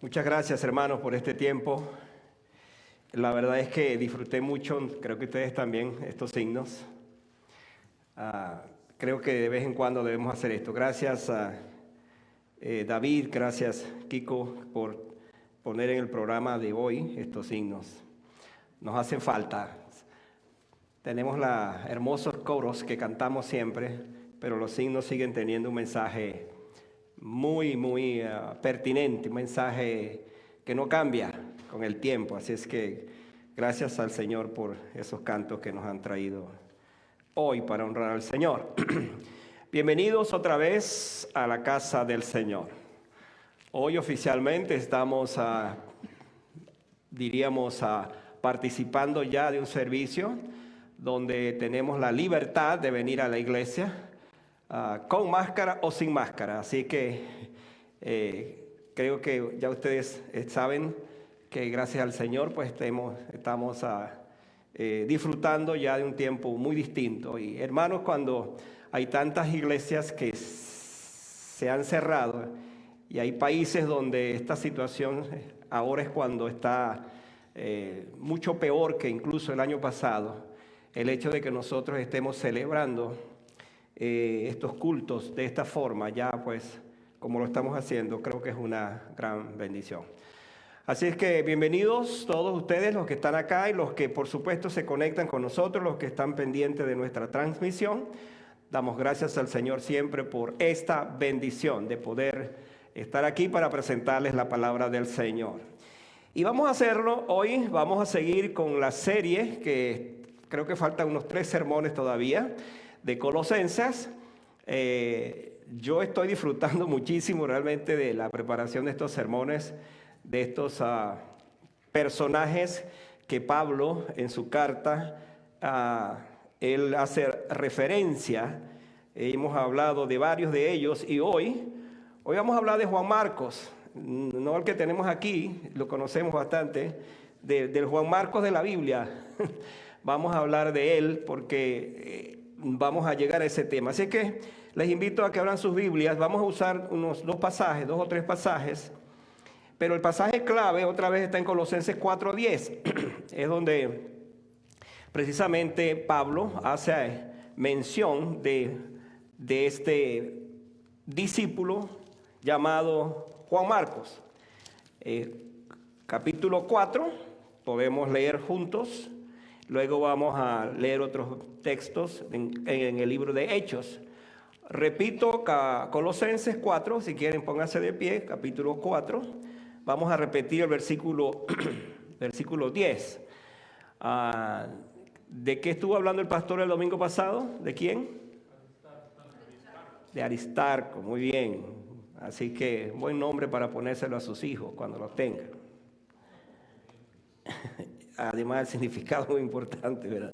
Muchas gracias, hermanos, por este tiempo. La verdad es que disfruté mucho, creo que ustedes también, estos signos. Creo que de vez en cuando debemos hacer esto. Gracias a David, gracias Kiko por poner en el programa de hoy estos signos. Nos hacen falta. Tenemos los hermosos coros que cantamos siempre, pero los signos siguen teniendo un mensaje muy pertinente, un mensaje que no cambia con el tiempo. Así es que gracias al Señor por esos cantos que nos han traído hoy para honrar al Señor. Bienvenidos otra vez a la casa del Señor. Hoy oficialmente estamos participando ya de un servicio donde tenemos la libertad de venir a la iglesia con máscara o sin máscara. Así que creo que ya ustedes saben que gracias al Señor pues estamos disfrutando ya de un tiempo muy distinto. Y hermanos, cuando hay tantas iglesias que se han cerrado y hay países donde esta situación ahora es cuando está mucho peor que incluso el año pasado, el hecho de que nosotros estemos celebrando estos cultos de esta forma, ya pues como lo estamos haciendo, creo que es una gran bendición. Así es que bienvenidos todos ustedes, los que están acá y los que por supuesto se conectan con nosotros, los que están pendientes de nuestra transmisión. Damos gracias al Señor siempre por esta bendición de poder estar aquí para presentarles la palabra del Señor. Y vamos a hacerlo hoy, vamos a seguir con la serie que creo que faltan unos 3 sermones todavía de Colosenses. Yo estoy disfrutando muchísimo realmente de la preparación de estos sermones, de estos personajes que Pablo en su carta, él hace referencia. Hemos hablado de varios de ellos y hoy vamos a hablar de Juan Marcos, no el que tenemos aquí, lo conocemos bastante, del Juan Marcos de la Biblia. Vamos a hablar de él porque vamos a llegar a ese tema. Así que les invito a que abran sus Biblias. Vamos a usar unos 2 o 3 pasajes. Pero el pasaje clave otra vez está en Colosenses 4:10. Es donde precisamente Pablo hace mención de este discípulo llamado Juan Marcos. Capítulo 4, podemos leer juntos. Luego vamos a leer otros textos en el libro de Hechos. Repito, Colosenses 4, si quieren pónganse de pie, capítulo 4. Vamos a repetir el versículo 10. ¿De qué estuvo hablando el pastor el domingo pasado? ¿De quién? De Aristarco, muy bien. Así que buen nombre para ponérselo a sus hijos cuando los tengan. Además el significado muy importante, ¿verdad?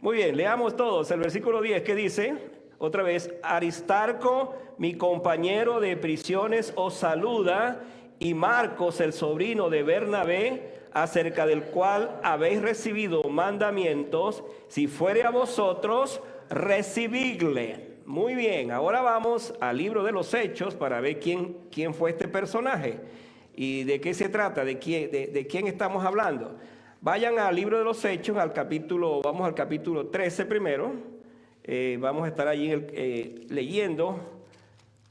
Muy bien, leamos todos el versículo 10 que dice, otra vez, Aristarco, mi compañero de prisiones, os saluda, y Marcos, el sobrino de Bernabé, acerca del cual habéis recibido mandamientos, si fuere a vosotros, recibidle. Muy bien, ahora vamos al libro de los Hechos para ver quién fue este personaje y de qué se trata, de quién estamos hablando. Vayan al libro de los Hechos, vamos al capítulo 13 primero. Vamos a estar allí leyendo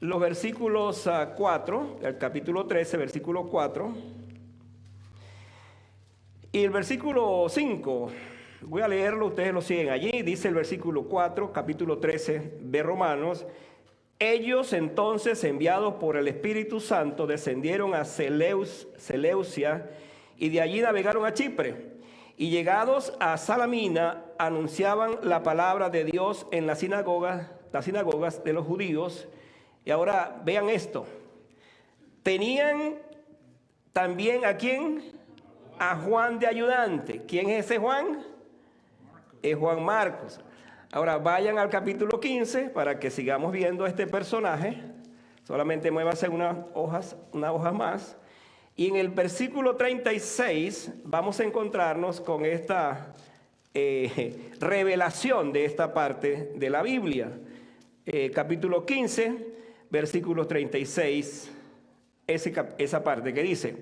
los versículos 4, el capítulo 13, versículo 4. Y el versículo 5, voy a leerlo, ustedes lo siguen allí. Dice el versículo 4, capítulo 13 de Romanos. Ellos entonces, enviados por el Espíritu Santo, descendieron a Seleucia y de allí navegaron a Chipre. Y llegados a Salamina, anunciaban la palabra de Dios en las sinagogas de los judíos. Y ahora vean esto. Tenían también ¿a quién? A Juan de ayudante. ¿Quién es ese Juan? Es Juan Marcos. Ahora vayan al capítulo 15 para que sigamos viendo a este personaje. Solamente muévanse una hoja más. Y en el versículo 36 vamos a encontrarnos con esta revelación de esta parte de la Biblia. Capítulo 15, versículo 36 esa parte que dice: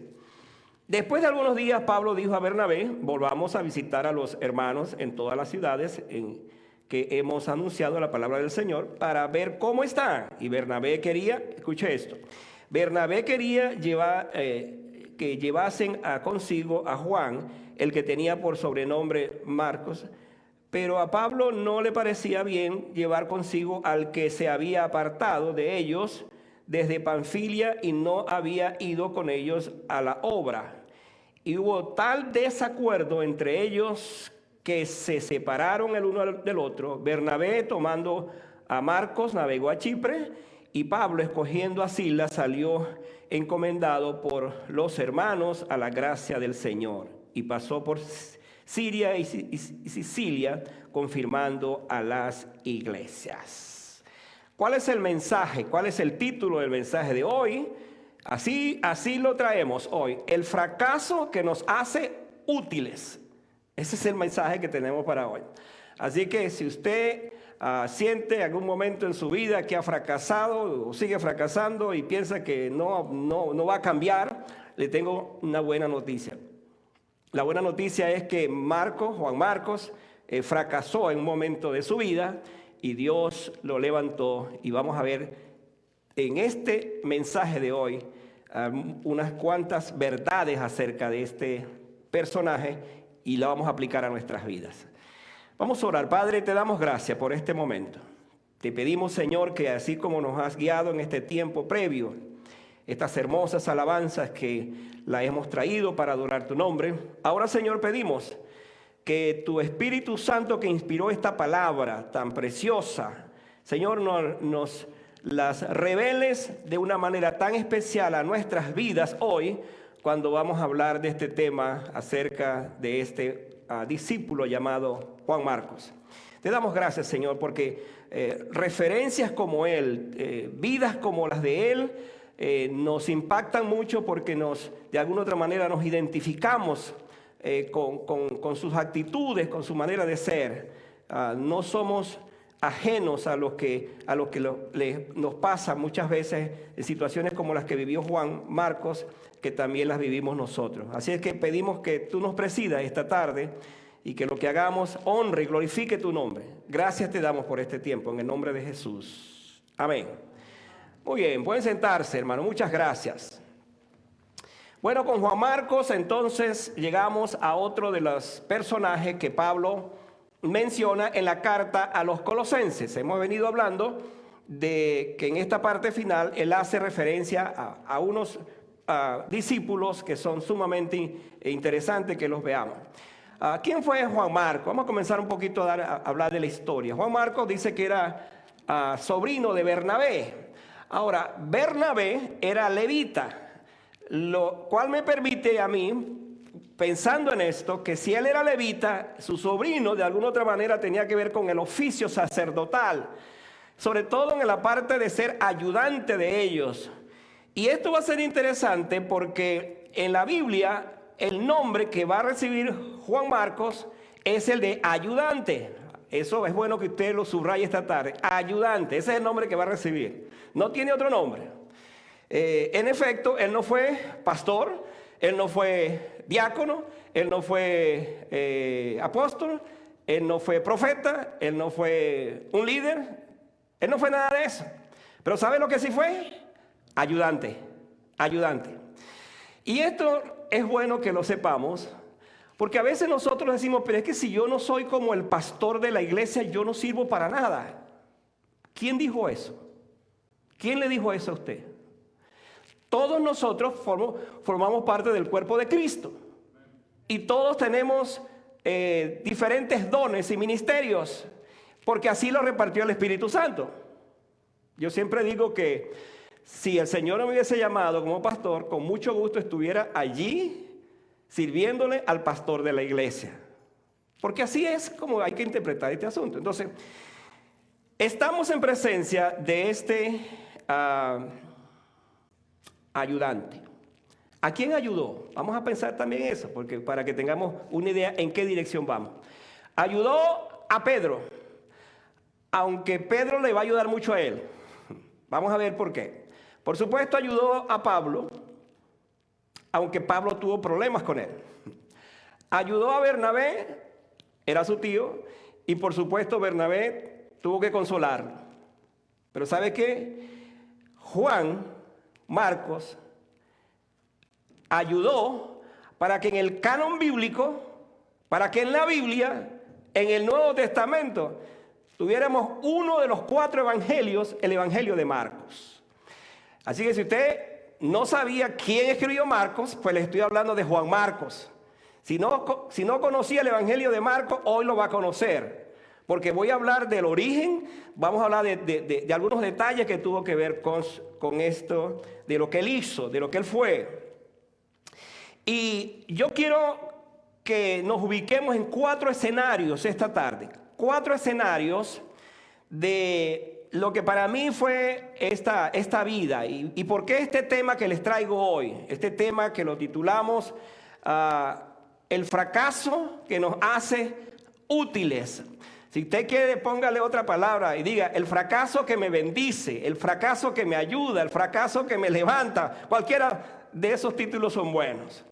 después de algunos días, Pablo dijo a Bernabé: volvamos a visitar a los hermanos en todas las ciudades en que hemos anunciado la palabra del Señor, para ver cómo están. Y Bernabé quería, escuche esto, Bernabé quería que llevasen consigo a Juan, el que tenía por sobrenombre Marcos, pero a Pablo no le parecía bien llevar consigo al que se había apartado de ellos desde Panfilia y no había ido con ellos a la obra. Y hubo tal desacuerdo entre ellos que se separaron el uno del otro. Bernabé, tomando a Marcos, navegó a Chipre, y Pablo, escogiendo a Silas, salió encomendado por los hermanos a la gracia del Señor, y pasó por Siria y Sicilia, confirmando a las iglesias. ¿Cuál es el mensaje? ¿Cuál es el título del mensaje de hoy? Así lo traemos hoy: el fracaso que nos hace útiles. Ese es el mensaje que tenemos para hoy. Así que si usted siente algún momento en su vida que ha fracasado o sigue fracasando y piensa que no va a cambiar, le tengo una buena noticia. La buena noticia es que Juan Marcos, fracasó en un momento de su vida y Dios lo levantó. Y vamos a ver en este mensaje de hoy unas cuantas verdades acerca de este personaje, y la vamos a aplicar a nuestras vidas. Vamos a orar. Padre, te damos gracias por este momento. Te pedimos, Señor, que así como nos has guiado en este tiempo previo, estas hermosas alabanzas que las hemos traído para adorar tu nombre, ahora, Señor, pedimos que tu Espíritu Santo, que inspiró esta palabra tan preciosa, Señor, nos las reveles de una manera tan especial a nuestras vidas hoy, cuando vamos a hablar de este tema acerca de este discípulo llamado Juan Marcos. Te damos gracias, Señor, porque referencias como él, vidas como las de él, nos impactan mucho, porque de alguna otra manera nos identificamos con sus actitudes, con su manera de ser. No somos ajenos a lo que nos pasa muchas veces en situaciones como las que vivió Juan Marcos, que también las vivimos nosotros. Así es que pedimos que tú nos presidas esta tarde y que lo que hagamos honre y glorifique tu nombre. Gracias te damos por este tiempo, en el nombre de Jesús. Amén. Muy bien, pueden sentarse, hermano. Muchas gracias. Bueno, con Juan Marcos entonces llegamos a otro de los personajes que Pablo menciona en la carta a los Colosenses. Hemos venido hablando de que en esta parte final él hace referencia a unos discípulos que son sumamente interesantes que los veamos. ¿Quién fue Juan Marcos? Vamos a comenzar un poquito a hablar de la historia. Juan Marcos dice que era sobrino de Bernabé. Ahora, Bernabé era levita, lo cual me permite a mí, pensando en esto, que si él era levita, su sobrino de alguna otra manera tenía que ver con el oficio sacerdotal, sobre todo en la parte de ser ayudante de ellos. Y esto va a ser interesante porque en la Biblia el nombre que va a recibir Juan Marcos es el de ayudante. Eso es bueno que usted lo subraye esta tarde. Ayudante, ese es el nombre que va a recibir. No tiene otro nombre. En efecto, él no fue pastor, él no fue diácono, él no fue apóstol, él no fue profeta, él no fue un líder, él no fue nada de eso. Pero ¿sabe lo que sí fue? Ayudante, ayudante. Y esto es bueno que lo sepamos, porque a veces nosotros decimos, pero es que si yo no soy como el pastor de la iglesia, yo no sirvo para nada. ¿Quién dijo eso? ¿Quién le dijo eso a usted? Todos nosotros formamos parte del cuerpo de Cristo. Y todos tenemos diferentes dones y ministerios, porque así lo repartió el Espíritu Santo. Yo siempre digo que si el Señor me hubiese llamado como pastor, con mucho gusto estuviera allí sirviéndole al pastor de la iglesia. Porque así es como hay que interpretar este asunto. Entonces, estamos en presencia de este ayudante. ¿A quién ayudó? Vamos a pensar también eso, porque para que tengamos una idea en qué dirección vamos. Ayudó a Pedro, aunque Pedro le va a ayudar mucho a él. Vamos a ver por qué. Por supuesto, ayudó a Pablo, aunque Pablo tuvo problemas con él. Ayudó a Bernabé, era su tío, y por supuesto Bernabé tuvo que consolarlo. Pero ¿sabe qué? Juan Marcos ayudó para que en el canon bíblico, para que en la Biblia, en el Nuevo Testamento, tuviéramos uno de los 4 evangelios, el Evangelio de Marcos. Así que si usted no sabía quién escribió Marcos, pues le estoy hablando de Juan Marcos. Si no conocía el Evangelio de Marcos, hoy lo va a conocer. Porque voy a hablar del origen, vamos a hablar de algunos detalles que tuvo que ver con esto, de lo que él hizo, de lo que él fue. Y yo quiero que nos ubiquemos en 4 escenarios esta tarde. 4 escenarios de lo que para mí fue esta vida. ¿Y por qué este tema que les traigo hoy? Este tema que lo titulamos el fracaso que nos hace útiles. Si usted quiere, póngale otra palabra y diga el fracaso que me bendice, el fracaso que me ayuda, el fracaso que me levanta. Cualquiera de esos títulos son buenos.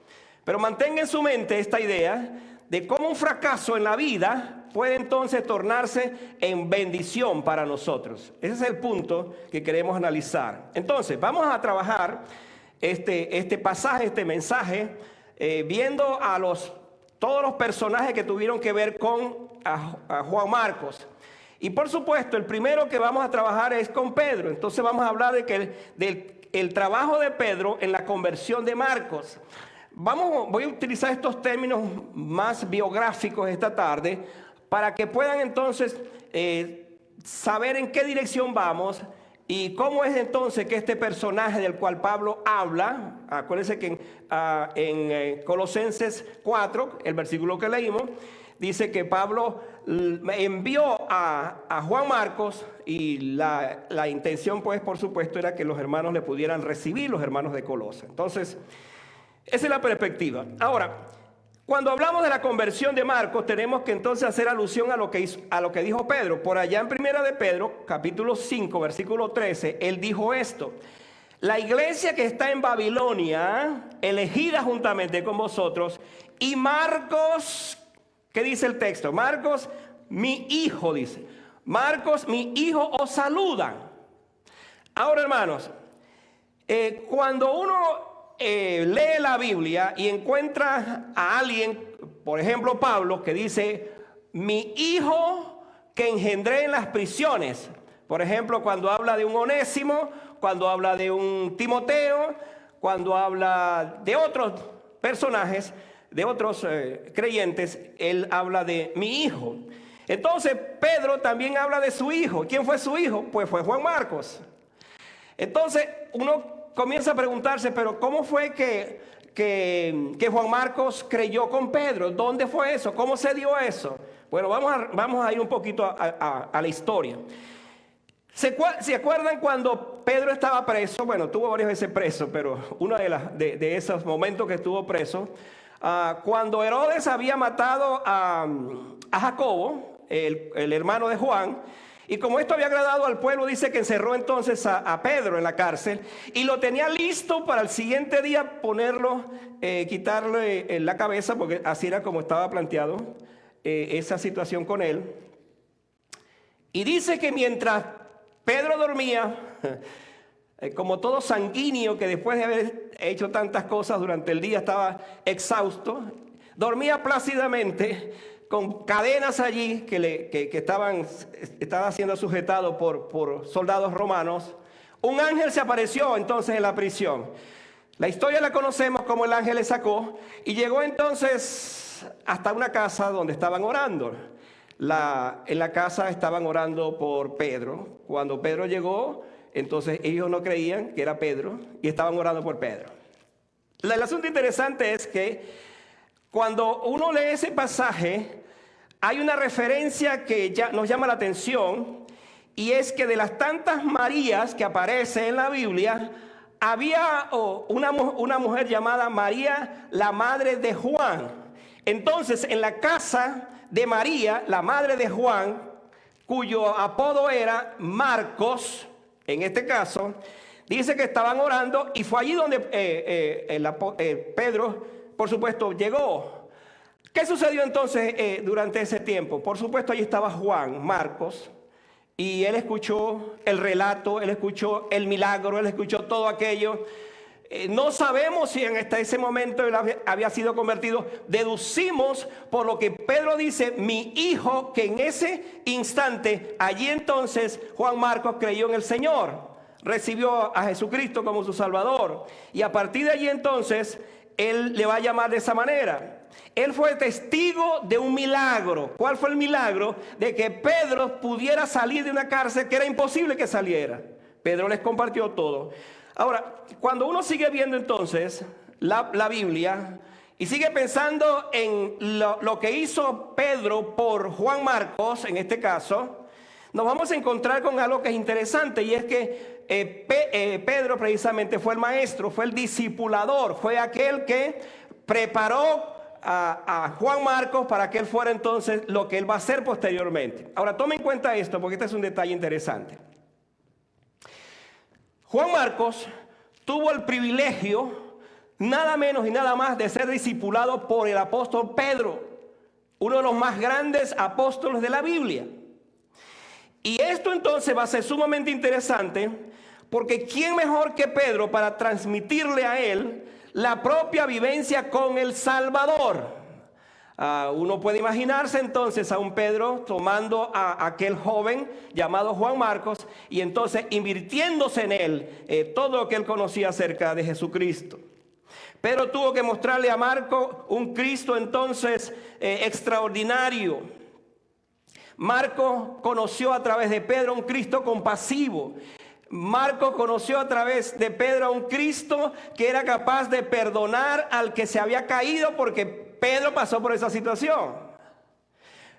Pero mantenga en su mente esta idea de cómo un fracaso en la vida puede entonces tornarse en bendición para nosotros. Ese es el punto que queremos analizar. Entonces, vamos a trabajar este pasaje, este mensaje, viendo a todos los personajes que tuvieron que ver con a Juan Marcos. Y por supuesto, el primero que vamos a trabajar es con Pedro. Entonces vamos a hablar del trabajo de Pedro en la conversión de Marcos. Voy a utilizar estos términos más biográficos esta tarde para que puedan entonces saber en qué dirección vamos y cómo es entonces que este personaje del cual Pablo habla. Acuérdense que en Colosenses 4, el versículo que leímos, dice que Pablo envió a Juan Marcos y la intención, pues, por supuesto, era que los hermanos le pudieran recibir, los hermanos de Colosas. Entonces, esa es la perspectiva. Ahora, cuando hablamos de la conversión de Marcos, tenemos que entonces hacer alusión a lo que dijo Pedro. Por allá en Primera de Pedro, capítulo 5, versículo 13, él dijo esto: la iglesia que está en Babilonia, elegida juntamente con vosotros, y Marcos, ¿qué dice el texto? Marcos, mi hijo, dice. Marcos, mi hijo, os saludan. Ahora, hermanos, cuando uno lee la Biblia y encuentra a alguien, por ejemplo Pablo, que dice, mi hijo que engendré en las prisiones. Por ejemplo, cuando habla de un Onésimo, cuando habla de un Timoteo, cuando habla de otros personajes, de otros creyentes, él habla de mi hijo. Entonces Pedro también habla de su hijo. ¿Quién fue su hijo? Pues fue Juan Marcos. Entonces uno comienza a preguntarse, pero ¿cómo fue que Juan Marcos creyó con Pedro? ¿Dónde fue eso? ¿Cómo se dio eso? Bueno, vamos a ir un poquito a la historia. ¿Se acuerdan cuando Pedro estaba preso? Bueno, estuvo varias veces preso, pero uno de esos momentos que estuvo preso, cuando Herodes había matado a Jacobo, el hermano de Juan, y como esto había agradado al pueblo, dice que encerró entonces a Pedro en la cárcel y lo tenía listo para el siguiente día ponerlo, quitarle la cabeza, porque así era como estaba planteado esa situación con él. Y dice que mientras Pedro dormía, como todo sanguíneo que después de haber hecho tantas cosas durante el día estaba exhausto, dormía plácidamente con cadenas allí que estaba siendo sujetado por soldados romanos. Un ángel se apareció entonces en la prisión. La historia la conocemos como el ángel le sacó y llegó entonces hasta una casa donde estaban orando. En la casa estaban orando por Pedro. Cuando Pedro llegó, entonces ellos no creían que era Pedro y estaban orando por Pedro. El asunto interesante es que cuando uno lee ese pasaje, hay una referencia que ya nos llama la atención, y es que de las tantas Marías que aparece en la Biblia, había una mujer llamada María, la madre de Juan. Entonces, en la casa de María, la madre de Juan, cuyo apodo era Marcos, en este caso, Dice que estaban orando y fue allí donde Pedro, por supuesto, llegó. ¿Qué sucedió entonces durante ese tiempo? Por supuesto, allí estaba Juan Marcos y él escuchó el relato, él escuchó el milagro, él escuchó todo aquello. No sabemos si hasta ese momento él había sido convertido. Deducimos por lo que Pedro dice, mi hijo, que en ese instante, allí entonces Juan Marcos creyó en el Señor. Recibió a Jesucristo como su Salvador. Y a partir de allí entonces, él le va a llamar de esa manera. Él fue testigo de un milagro. ¿Cuál fue el milagro? De que Pedro pudiera salir de una cárcel que era imposible que saliera. Pedro les compartió todo. Ahora, cuando uno sigue viendo entonces la Biblia y sigue pensando en lo que hizo Pedro por Juan Marcos, en este caso, nos vamos a encontrar con algo que es interesante, y es que Pedro precisamente fue el maestro, fue el discipulador, fue aquel que preparó a Juan Marcos para que él fuera entonces lo que él va a hacer posteriormente. Ahora, tome en cuenta esto porque este es un detalle interesante. Juan Marcos tuvo el privilegio, nada menos y nada más, de ser discipulado por el apóstol Pedro, uno de los más grandes apóstoles de la Biblia. Y esto entonces va a ser sumamente interesante, porque ¿quién mejor que Pedro para transmitirle a él la propia vivencia con el Salvador? Uno puede imaginarse entonces a un Pedro tomando a aquel joven llamado Juan Marcos y entonces invirtiéndose en él todo lo que él conocía acerca de Jesucristo. Pedro tuvo que mostrarle a Marcos un Cristo entonces extraordinario. Marcos conoció a través de Pedro un Cristo compasivo. Marcos conoció a través de Pedro a un Cristo que era capaz de perdonar al que se había caído porque Pedro pasó por esa situación.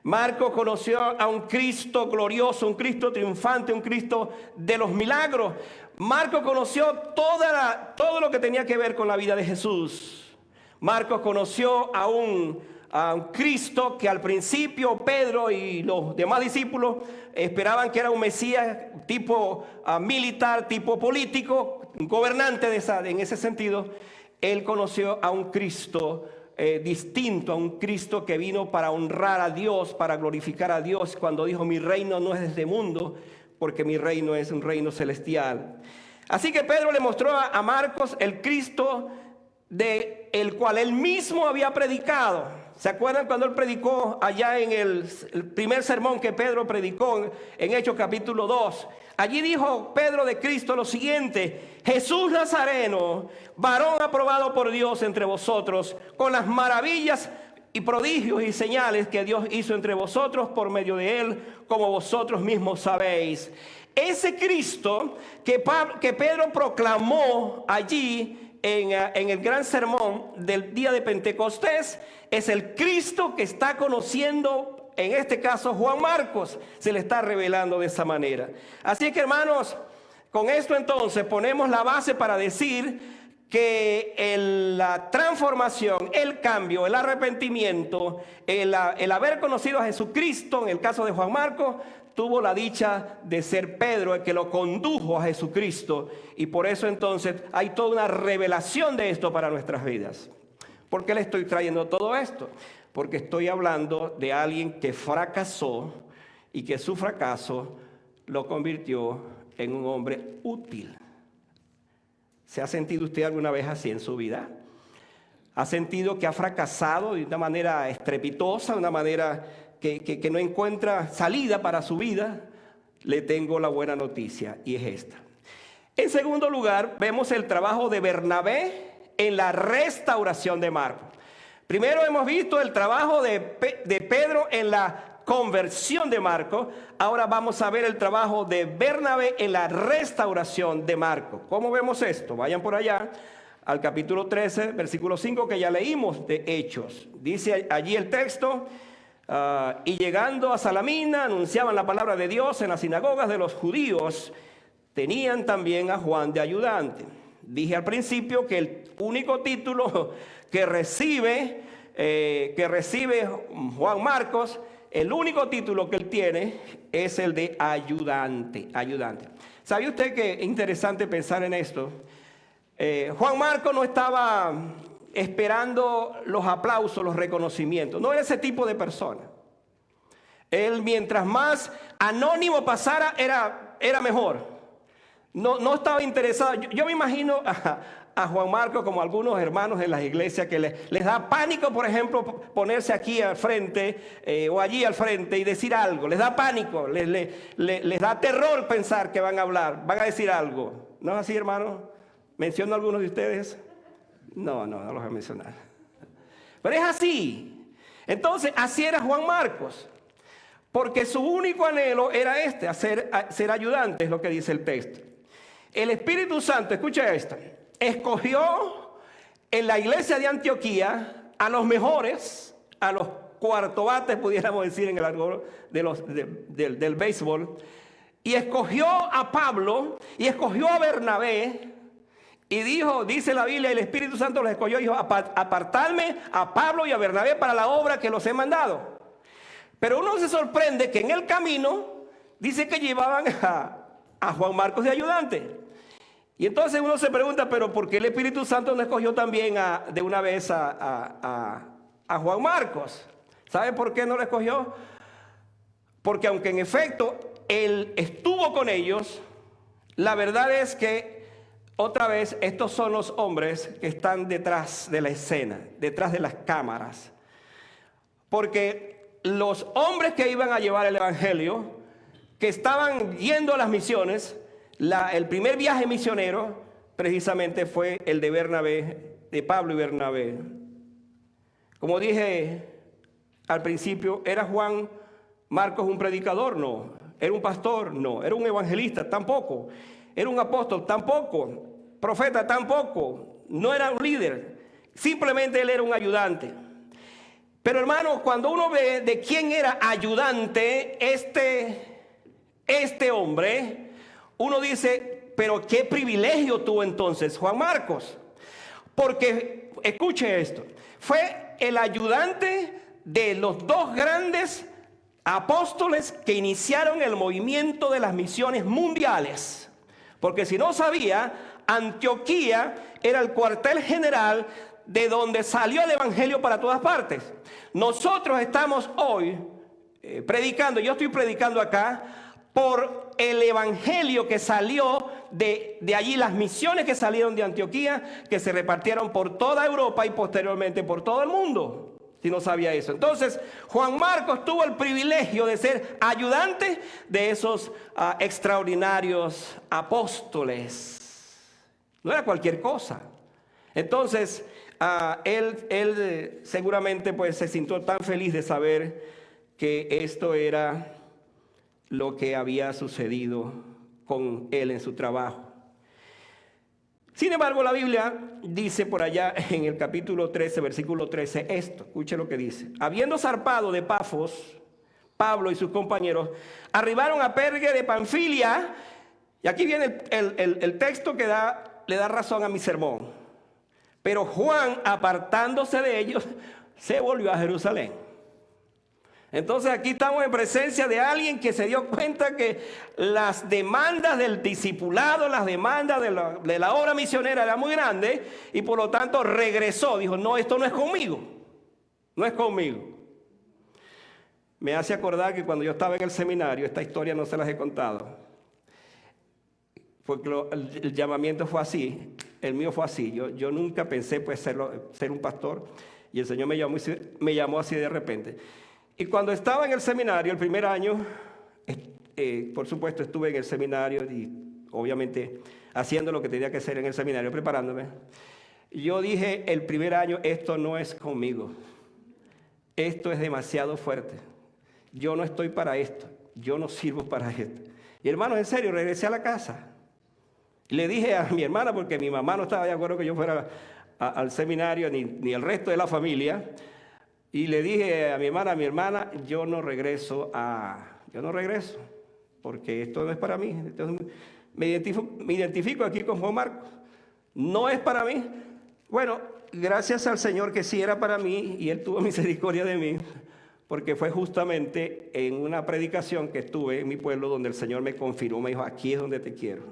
Marcos conoció a un Cristo glorioso, un Cristo triunfante, un Cristo de los milagros. Marcos conoció todo lo que tenía que ver con la vida de Jesús. Marcos conoció a un Cristo que al principio Pedro y los demás discípulos esperaban que era un Mesías tipo militar, tipo político, un gobernante en ese sentido. Él conoció a un Cristo distinto, a un Cristo que vino para honrar a Dios, para glorificar a Dios, cuando dijo: mi reino no es de este mundo, porque mi reino es un reino celestial. Así que Pedro le mostró a Marcos el Cristo el cual él mismo había predicado. ¿Se acuerdan cuando él predicó allá en el primer sermón que Pedro predicó en Hechos capítulo 2? Allí dijo Pedro de Cristo lo siguiente: Jesús Nazareno, varón aprobado por Dios entre vosotros, con las maravillas y prodigios y señales que Dios hizo entre vosotros por medio de él, como vosotros mismos sabéis. Ese Cristo que Pedro proclamó allí en el gran sermón del día de Pentecostés es el Cristo que está conociendo, en este caso Juan Marcos, se le está revelando de esa manera. Así que, hermanos, con esto entonces ponemos la base para decir que la transformación, el cambio, el arrepentimiento, el haber conocido a Jesucristo, en el caso de Juan Marcos, tuvo la dicha de ser Pedro el que lo condujo a Jesucristo, y por eso entonces hay toda una revelación de esto para nuestras vidas. ¿Por qué le estoy trayendo todo esto? Porque estoy hablando de alguien que fracasó y que su fracaso lo convirtió en un hombre útil. ¿Se ha sentido usted alguna vez así en su vida? ¿Ha sentido que ha fracasado de una manera estrepitosa, de una manera que no encuentra salida para su vida? Le tengo la buena noticia, y es esta. En segundo lugar, vemos el trabajo de Bernabé en la restauración de Marcos. Primero hemos visto el trabajo de Pedro en la conversión de Marcos. Ahora vamos a ver el trabajo de Bernabé en la restauración de Marcos. ¿Cómo vemos esto? Vayan por allá al capítulo 13, versículo 5, que ya leímos de Hechos. Dice allí el texto: y llegando a Salamina, anunciaban la palabra de Dios en las sinagogas de los judíos. Tenían también a Juan de ayudante. Dije al principio que el único título que recibe Juan Marcos, el único título que él tiene es el de ayudante. ¿Sabe usted que es interesante pensar en esto? Juan Marcos no estaba esperando los aplausos, los reconocimientos. No era ese tipo de persona. Él, mientras más anónimo pasara, era mejor. No estaba interesado. Yo me imagino a Juan Marcos como algunos hermanos en las iglesias que les da pánico, por ejemplo, ponerse aquí al frente o allí al frente y decir algo. Les da pánico, les da terror pensar que van a hablar, van a decir algo. ¿No es así, hermano? ¿Menciono a algunos de ustedes? No los voy a mencionar. Pero es así. Entonces, así era Juan Marcos. Porque su único anhelo era ser ayudante, es lo que dice el texto. El Espíritu Santo, escucha esto, escogió en la iglesia de Antioquía a los mejores, a los cuartobates, pudiéramos decir en el argot del béisbol, y escogió a Pablo, y escogió a Bernabé, y dice la Biblia, el Espíritu Santo los escogió y dijo, apartarme a Pablo y a Bernabé para la obra que los he mandado. Pero uno se sorprende que en el camino dice que llevaban a Juan Marcos de ayudante. Y entonces uno se pregunta, pero ¿por qué el Espíritu Santo no escogió también de una vez a Juan Marcos? ¿Sabe por qué no lo escogió? Porque aunque en efecto él estuvo con ellos, la verdad es que otra vez estos son los hombres que están detrás de la escena, detrás de las cámaras. Porque los hombres que iban a llevar el evangelio, que estaban yendo a las misiones, el primer viaje misionero precisamente fue el de Bernabé, de Pablo y Bernabé. Como dije al principio, ¿era Juan Marcos un predicador? No. ¿Era un pastor? No. ¿Era un evangelista? Tampoco. ¿Era un apóstol? Tampoco. ¿Profeta? Tampoco. No era un líder. Simplemente él era un ayudante. Pero hermano, cuando uno ve de quién era ayudante este hombre, uno dice, pero qué privilegio tuvo entonces Juan Marcos. Porque, escuche esto, fue el ayudante de los dos grandes apóstoles que iniciaron el movimiento de las misiones mundiales. Porque si no sabía, Antioquía era el cuartel general de donde salió el evangelio para todas partes. Nosotros estamos hoy predicando, yo estoy predicando acá por el evangelio que salió de allí, las misiones que salieron de Antioquía, que se repartieron por toda Europa y posteriormente por todo el mundo, si no sabía eso. Entonces, Juan Marcos tuvo el privilegio de ser ayudante de esos extraordinarios apóstoles. No era cualquier cosa. Entonces, él seguramente pues se sintió tan feliz de saber que esto era lo que había sucedido con él en su trabajo. Sin embargo, la Biblia dice por allá en el capítulo 13, versículo 13, esto, escuche lo que dice. Habiendo zarpado de Pafos, Pablo y sus compañeros arribaron a Perge de Panfilia, y aquí viene el texto que le da razón a mi sermón. Pero Juan, apartándose de ellos, se volvió a Jerusalén. Entonces aquí estamos en presencia de alguien que se dio cuenta que las demandas del discipulado, las demandas de la obra misionera eran muy grandes y por lo tanto regresó. Dijo, no, esto no es conmigo, no es conmigo. Me hace acordar que cuando yo estaba en el seminario, esta historia no se las he contado, porque el llamamiento fue así, el mío fue así. Yo nunca pensé pues ser un pastor y el Señor me llamó así de repente. Y cuando estaba en el seminario, el primer año, por supuesto estuve en el seminario y obviamente haciendo lo que tenía que hacer en el seminario, preparándome. Yo dije el primer año, esto no es conmigo, esto es demasiado fuerte, yo no estoy para esto, yo no sirvo para esto. Y hermanos, en serio, regresé a la casa. Le dije a mi hermana, porque mi mamá no estaba de acuerdo que yo fuera al seminario, ni el resto de la familia. Y le dije a mi hermana, yo no regreso, porque esto no es para mí. Entonces, me identifico aquí con Juan Marcos. No es para mí. Bueno, gracias al Señor que sí era para mí, y Él tuvo misericordia de mí, porque fue justamente en una predicación que estuve en mi pueblo donde el Señor me confirmó, me dijo, aquí es donde te quiero.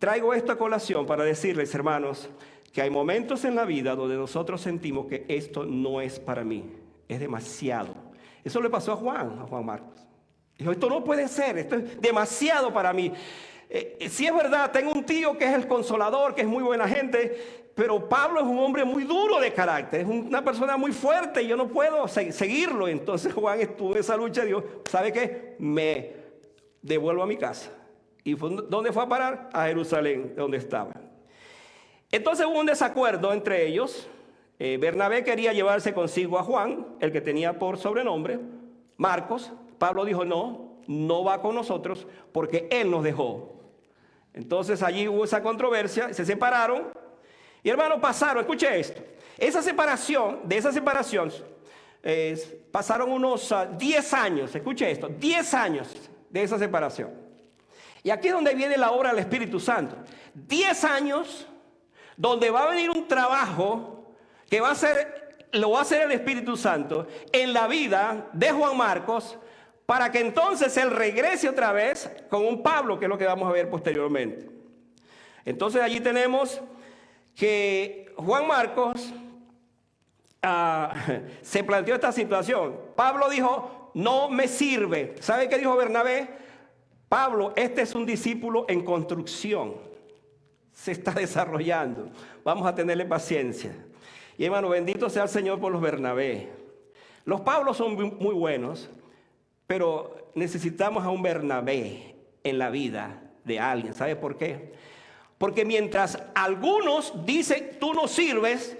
Traigo esto a colación para decirles, hermanos, que hay momentos en la vida donde nosotros sentimos que esto no es para mí, es demasiado. Eso le pasó a Juan Marcos. Dijo, esto no puede ser, esto es demasiado para mí. Sí es verdad, tengo un tío que es el consolador, que es muy buena gente, pero Pablo es un hombre muy duro de carácter, es una persona muy fuerte y yo no puedo seguirlo. Entonces Juan estuvo en esa lucha y dijo, ¿sabe qué? Me devuelvo a mi casa. ¿Y dónde fue a parar? A Jerusalén, donde estaba. Entonces hubo un desacuerdo entre ellos. Bernabé quería llevarse consigo a Juan, el que tenía por sobrenombre Marcos. Pablo dijo, no va con nosotros porque él nos dejó. Entonces allí hubo esa controversia, se separaron. Y hermanos, escuche esto, de esa separación, pasaron unos 10 años, escuche esto, 10 años de esa separación. Y aquí es donde viene la obra del Espíritu Santo. 10 años donde va a venir un trabajo que lo va a hacer el Espíritu Santo en la vida de Juan Marcos, para que entonces él regrese otra vez con un Pablo, que es lo que vamos a ver posteriormente. Entonces allí tenemos que Juan Marcos se planteó esta situación. Pablo dijo, no me sirve. ¿Sabe qué dijo Bernabé? Pablo, este es un discípulo en construcción. Se está desarrollando. Vamos a tenerle paciencia. Y hermano, bendito sea el Señor por los Bernabé. Los Pablos son muy buenos, pero necesitamos a un Bernabé en la vida de alguien. ¿Sabe por qué? Porque mientras algunos dicen, tú no sirves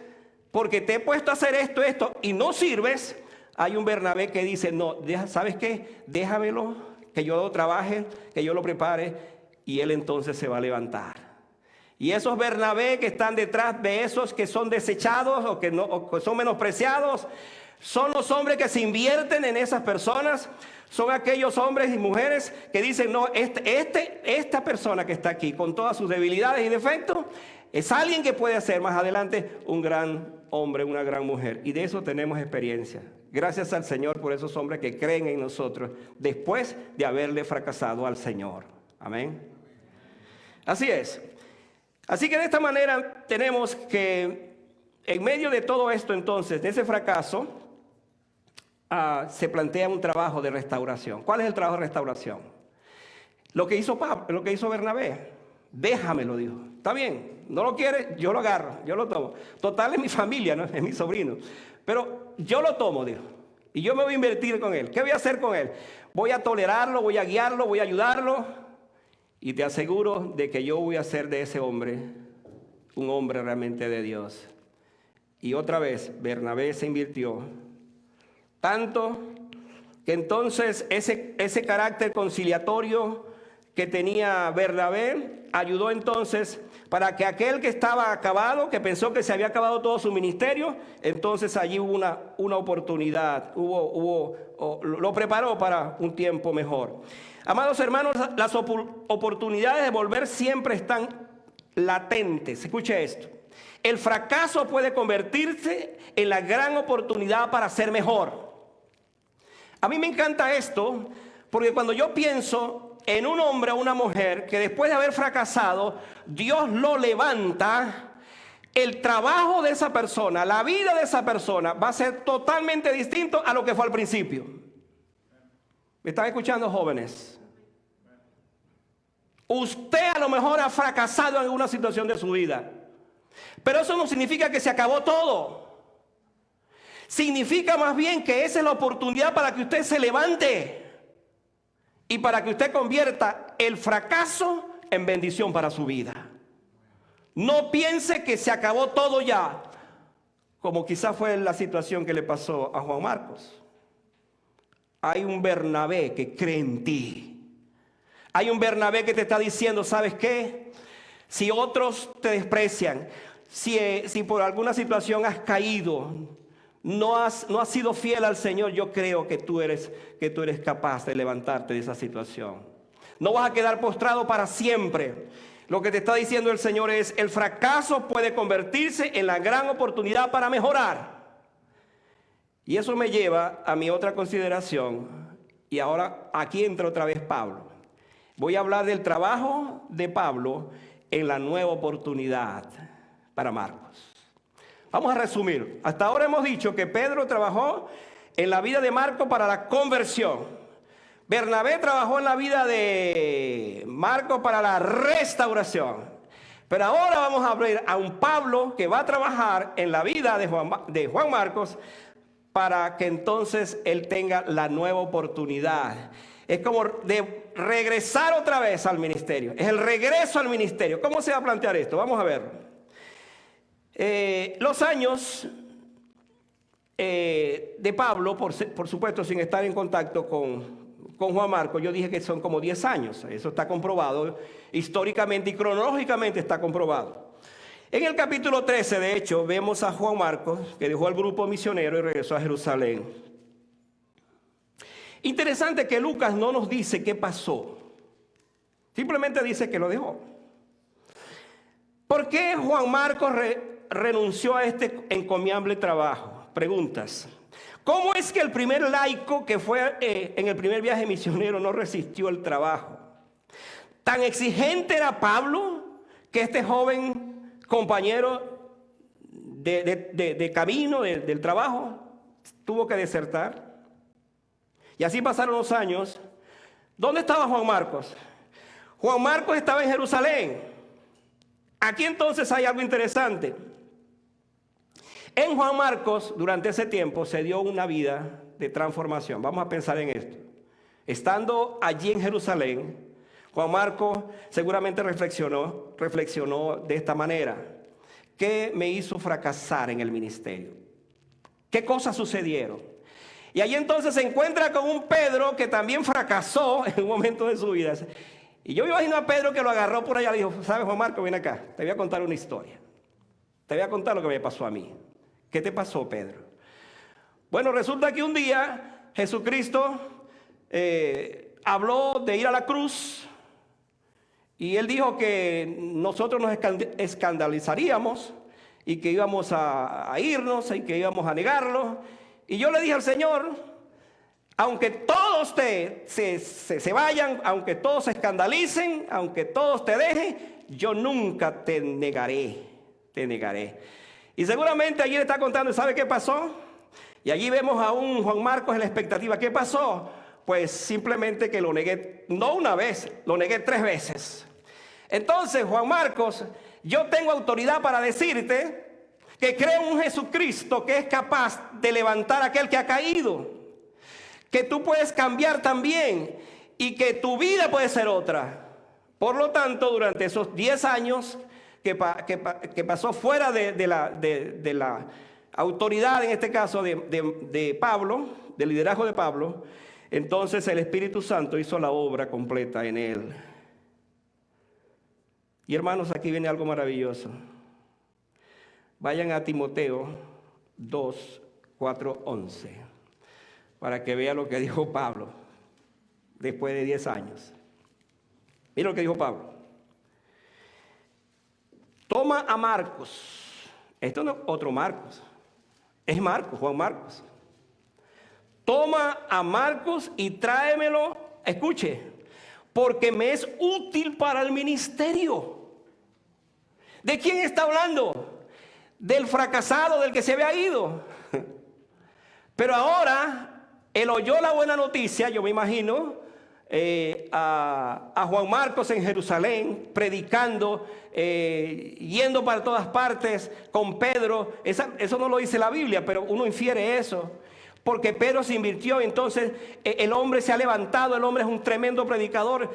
porque te he puesto a hacer esto y no sirves, hay un Bernabé que dice, no, ¿sabes qué? Déjamelo, que yo lo trabaje, que yo lo prepare, y él entonces se va a levantar. Y esos Bernabé que están detrás de esos que son desechados o que son menospreciados, son los hombres que se invierten en esas personas. Son aquellos hombres y mujeres que dicen, no, esta persona que está aquí con todas sus debilidades y defectos es alguien que puede ser más adelante un gran hombre, una gran mujer. Y de eso tenemos experiencia. Gracias al Señor por esos hombres que creen en nosotros después de haberle fracasado al Señor. Amén. Así es. Así que de esta manera tenemos que en medio de todo esto entonces, de ese fracaso, se plantea un trabajo de restauración. ¿Cuál es el trabajo de restauración? Lo que hizo Bernabé. Déjamelo, dijo. Está bien, no lo quiere, yo lo agarro, yo lo tomo. Total, es mi familia, ¿no? Es mi sobrino. Pero yo lo tomo, dijo. Y yo me voy a invertir con él. ¿Qué voy a hacer con él? Voy a tolerarlo, voy a guiarlo, voy a ayudarlo. Y te aseguro de que yo voy a hacer de ese hombre un hombre realmente de Dios. Y otra vez, Bernabé se invirtió. Tanto que entonces ese carácter conciliatorio que tenía Bernabé ayudó entonces para que aquel que estaba acabado, que pensó que se había acabado todo su ministerio, entonces allí hubo una oportunidad, lo preparó para un tiempo mejor. Amados hermanos, las oportunidades de volver siempre están latentes. Escuche esto. El fracaso puede convertirse en la gran oportunidad para ser mejor. A mí me encanta esto, porque cuando yo pienso en un hombre o una mujer que después de haber fracasado, Dios lo levanta, el trabajo de esa persona, la vida de esa persona va a ser totalmente distinto a lo que fue al principio. ¿Me están escuchando, jóvenes? Usted a lo mejor ha fracasado en alguna situación de su vida, pero eso no significa que se acabó todo. Significa más bien que esa es la oportunidad para que usted se levante y para que usted convierta el fracaso en bendición para su vida. No piense que se acabó todo ya, como quizás fue la situación que le pasó a Juan Marcos. Hay un Bernabé que cree en ti. Hay un Bernabé que te está diciendo, ¿sabes qué? Si otros te desprecian, si por alguna situación has caído, no has sido fiel al Señor, yo creo que tú eres capaz de levantarte de esa situación. No vas a quedar postrado para siempre. Lo que te está diciendo el Señor es, el fracaso puede convertirse en la gran oportunidad para mejorar. Y eso me lleva a mi otra consideración. Y ahora aquí entra otra vez Pablo. Voy a hablar del trabajo de Pablo en la nueva oportunidad para Marcos. Vamos a resumir. Hasta ahora hemos dicho que Pedro trabajó en la vida de Marcos para la conversión. Bernabé trabajó en la vida de Marcos para la restauración. Pero ahora vamos a ver a un Pablo que va a trabajar en la vida de Juan Marcos para que entonces él tenga la nueva oportunidad. Es como de regresar otra vez al ministerio. Es el regreso al ministerio. ¿Cómo se va a plantear esto? Vamos a ver. Los años de Pablo, por supuesto, sin estar en contacto con Juan Marcos, yo dije que son como 10 años. Eso está comprobado históricamente y cronológicamente está comprobado. En el capítulo 13, de hecho, vemos a Juan Marcos, que dejó al grupo misionero y regresó a Jerusalén. Interesante que Lucas no nos dice qué pasó. Simplemente dice que lo dejó. ¿Por qué Juan Marcos renunció a este encomiable trabajo? Preguntas. ¿Cómo es que el primer laico que fue en el primer viaje misionero no resistió el trabajo? ¿Tan exigente era Pablo que este joven compañero de camino, del trabajo, tuvo que desertar? Y así pasaron los años. ¿Dónde estaba Juan Marcos? Juan Marcos estaba en Jerusalén. Aquí entonces hay algo interesante. En Juan Marcos, durante ese tiempo, se dio una vida de transformación. Vamos a pensar en esto. Estando allí en Jerusalén, Juan Marcos seguramente reflexionó de esta manera. ¿Qué me hizo fracasar en el ministerio? ¿Qué cosas sucedieron? Y allí entonces se encuentra con un Pedro que también fracasó en un momento de su vida. Y yo me imagino a Pedro que lo agarró por allá y le dijo, ¿sabes, Juan Marcos? Ven acá, te voy a contar una historia. Te voy a contar lo que me pasó a mí. ¿Qué te pasó, Pedro? Bueno, resulta que un día Jesucristo habló de ir a la cruz y él dijo que nosotros nos escandalizaríamos y que íbamos a irnos y que íbamos a negarlo. Y yo le dije al Señor, aunque todos se vayan, aunque todos se escandalicen, aunque todos te dejen, yo nunca te negaré, te negaré. Y seguramente allí le está contando, ¿sabe qué pasó? Y allí vemos a un Juan Marcos en la expectativa. ¿Qué pasó? Pues simplemente que lo negué, no una vez, lo negué 3 veces. Entonces, Juan Marcos, yo tengo autoridad para decirte que creo en un Jesucristo que es capaz de levantar a aquel que ha caído. Que tú puedes cambiar también y que tu vida puede ser otra. Por lo tanto, durante esos 10 años que pasó fuera de la autoridad, en este caso de Pablo, del liderazgo de Pablo, entonces el Espíritu Santo hizo la obra completa en él. Y hermanos, aquí viene algo maravilloso. Vayan a Timoteo 2, 4, 11, para que vea lo que dijo Pablo después de 10 años. Mira lo que dijo Pablo. Toma a Marcos. Esto no es otro Marcos. Es Marcos, Juan Marcos. Toma a Marcos y tráemelo, escuche, porque me es útil para el ministerio. ¿De quién está hablando? Del fracasado, del que se había ido. Pero ahora, él oyó la buena noticia, yo me imagino, a Juan Marcos en Jerusalén, predicando, yendo para todas partes con Pedro. Eso no lo dice la Biblia, pero uno infiere eso. Porque Pedro se invirtió, entonces el hombre se ha levantado, el hombre es un tremendo predicador.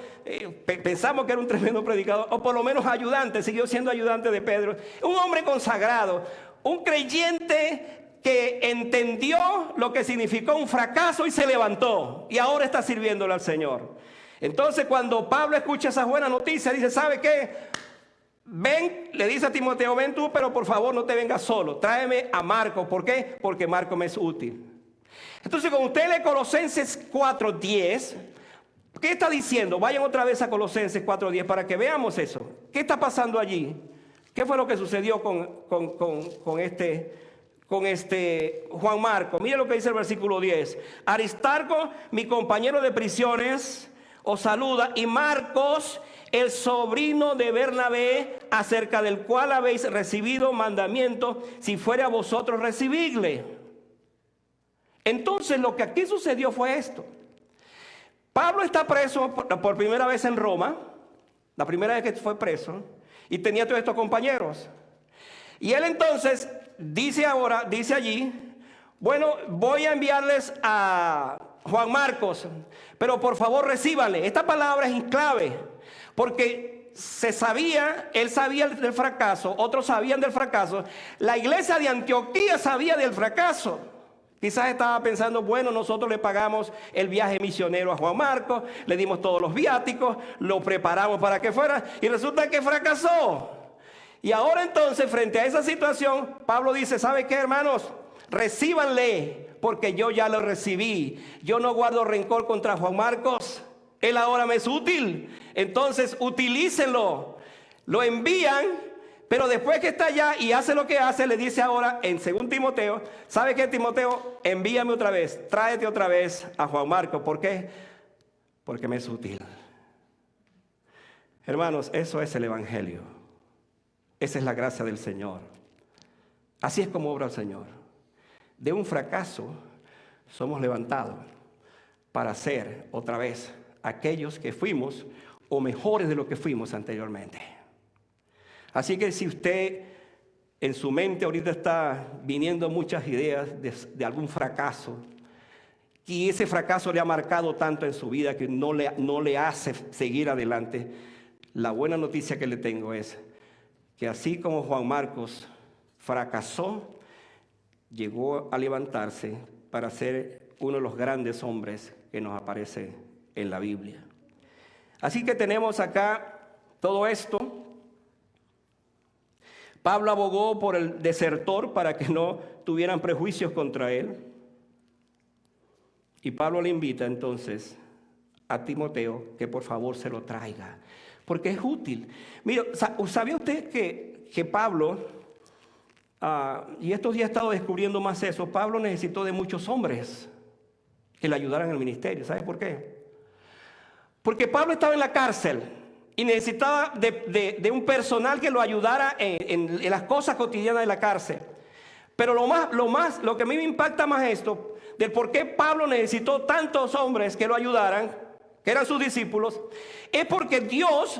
Pensamos que era un tremendo predicador, o por lo menos ayudante, siguió siendo ayudante de Pedro. Un hombre consagrado, un creyente que entendió lo que significó un fracaso y se levantó. Y ahora está sirviéndole al Señor. Entonces cuando Pablo escucha esa buena noticia, dice, ¿sabe qué? Ven, le dice a Timoteo, ven tú, pero por favor no te vengas solo. Tráeme a Marcos. ¿Por qué? Porque Marcos me es útil. Entonces, cuando usted lee Colosenses 4:10, ¿qué está diciendo? Vayan otra vez a Colosenses 4:10 para que veamos eso. ¿Qué está pasando allí? ¿Qué fue lo que sucedió con Juan Marcos. Mire lo que dice el versículo 10. Aristarco, mi compañero de prisiones, os saluda, y Marcos, el sobrino de Bernabé, acerca del cual habéis recibido mandamiento, si fuere a vosotros recibidle. Entonces lo que aquí sucedió fue esto. Pablo está preso por primera vez en Roma, la primera vez que fue preso, y tenía todos estos compañeros. Y él entonces dice allí, bueno, voy a enviarles a Juan Marcos, pero por favor recíbanle. Esta palabra es clave, porque él sabía del fracaso, otros sabían del fracaso. La iglesia de Antioquía sabía del fracaso. Quizás estaba pensando, bueno, nosotros le pagamos el viaje misionero a Juan Marcos, le dimos todos los viáticos, lo preparamos para que fuera, y resulta que fracasó. Y ahora entonces, frente a esa situación, Pablo dice, ¿sabe qué, hermanos? Recíbanle, porque yo ya lo recibí. Yo no guardo rencor contra Juan Marcos. Él ahora me es útil. Entonces, utilícenlo. Lo envían, pero después que está allá y hace lo que hace, le dice ahora en 2 Timoteo, ¿sabe qué, Timoteo? Envíame otra vez, tráete otra vez a Juan Marcos. ¿Por qué? Porque me es útil. Hermanos, eso es el evangelio. Esa es la gracia del Señor. Así es como obra el Señor. De un fracaso somos levantados para ser otra vez aquellos que fuimos o mejores de lo que fuimos anteriormente. Así que si usted en su mente ahorita está viniendo muchas ideas de algún fracaso, y ese fracaso le ha marcado tanto en su vida que no le hace seguir adelante, la buena noticia que le tengo es que así como Juan Marcos fracasó, llegó a levantarse para ser uno de los grandes hombres que nos aparece en la Biblia. Así que tenemos acá todo esto. Pablo abogó por el desertor para que no tuvieran prejuicios contra él. Y Pablo le invita entonces a Timoteo que por favor se lo traiga, porque es útil. Mira, ¿sabía usted que Pablo, y estos días he estado descubriendo más eso, Pablo necesitó de muchos hombres que le ayudaran en el ministerio? ¿Sabe por qué? Porque Pablo estaba en la cárcel y necesitaba de un personal que lo ayudara en las cosas cotidianas de la cárcel. Pero lo que a mí me impacta más esto, del por qué Pablo necesitó tantos hombres que lo ayudaran, que eran sus discípulos, es porque Dios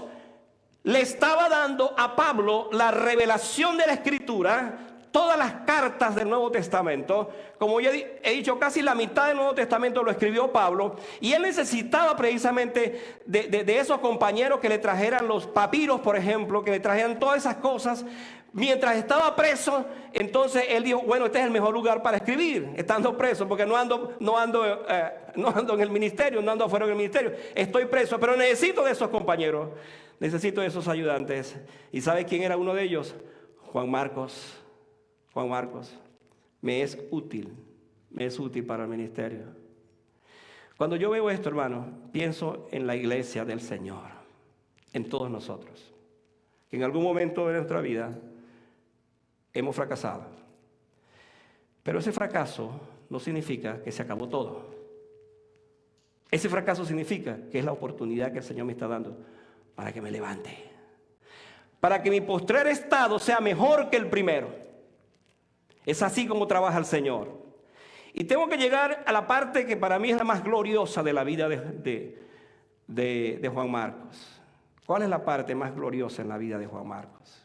le estaba dando a Pablo la revelación de la Escritura, todas las cartas del Nuevo Testamento. Como ya he dicho, casi la mitad del Nuevo Testamento lo escribió Pablo, y él necesitaba precisamente de esos compañeros que le trajeran los papiros, por ejemplo, que le trajeran todas esas cosas. Mientras estaba preso, entonces él dijo, bueno, este es el mejor lugar para escribir, estando preso, porque no ando en el ministerio, no ando afuera del ministerio, estoy preso, pero necesito de esos compañeros, necesito de esos ayudantes. ¿Y sabe quién era uno de ellos? Juan Marcos. Juan Marcos, me es útil para el ministerio. Cuando yo veo esto, hermano, pienso en la iglesia del Señor, en todos nosotros, que en algún momento de nuestra vida hemos fracasado. Pero ese fracaso no significa que se acabó todo. Ese fracaso significa que es la oportunidad que el Señor me está dando para que me levante, para que mi postrer estado sea mejor que el primero. Es así como trabaja el Señor. Y tengo que llegar a la parte que para mí es la más gloriosa de la vida de Juan Marcos. ¿Cuál es la parte más gloriosa en la vida de Juan Marcos?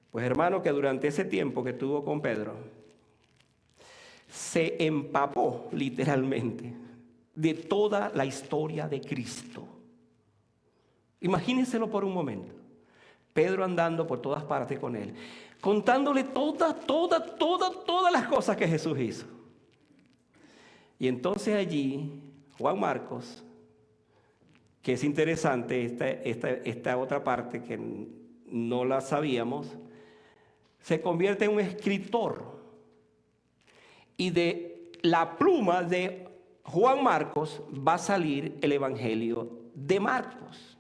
Pues, hermano, que durante ese tiempo que estuvo con Pedro, se empapó literalmente de toda la historia de Cristo. Imagínenselo por un momento. Pedro andando por todas partes con él, contándole todas las cosas que Jesús hizo. Y entonces allí, Juan Marcos, que es interesante, esta otra parte que no la sabíamos, se convierte en un escritor. Y de la pluma de Juan Marcos va a salir el Evangelio de Marcos.